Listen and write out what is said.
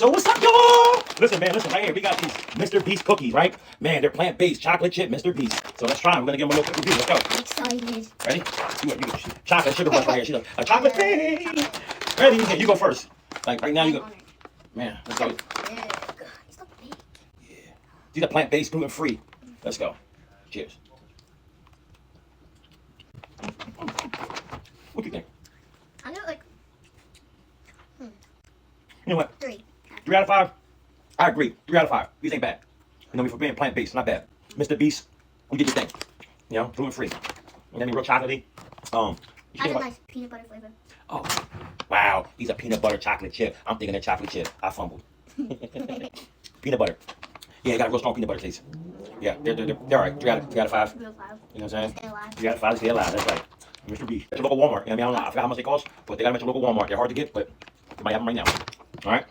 So what's up, y'all? Listen, man, listen, right here, we got these Mr. Beast cookies, right? Man, they're plant-based, chocolate chip Mr. Beast. So let's try them. We're gonna give them a little quick review. Let's go. I'm excited. Ready? Chocolate sugar rush right here. She's a chocolate thing. Ready? Yeah, you go first. Like right now, you go. Man, let's go. Yeah. It's so big. Yeah. These are plant-based, gluten-free. Let's go. Cheers. What do you think? I know, like, You know what? 3. 3 out of 5? I agree. 3 out of 5. These ain't bad. You know me for being plant-based, not bad. Mr. Beast, you get your thing. You know, gluten-free. And then real chocolatey. You I think have a about, nice peanut butter flavor. oh, wow. These are peanut butter chocolate chip. I'm thinking of chocolate chip. I fumbled. Peanut butter. Yeah, it got a real strong peanut butter taste. Yeah, they're all right. 3 out of 5. Real 5. You know what I'm saying? Stay alive. 3 out of 5, stay alive. That's right. Mr. Beast. At your local Walmart. You know what I mean? I forgot how much they cost, but they got them at your local Walmart. They're hard to get, but you might have them right now. All right?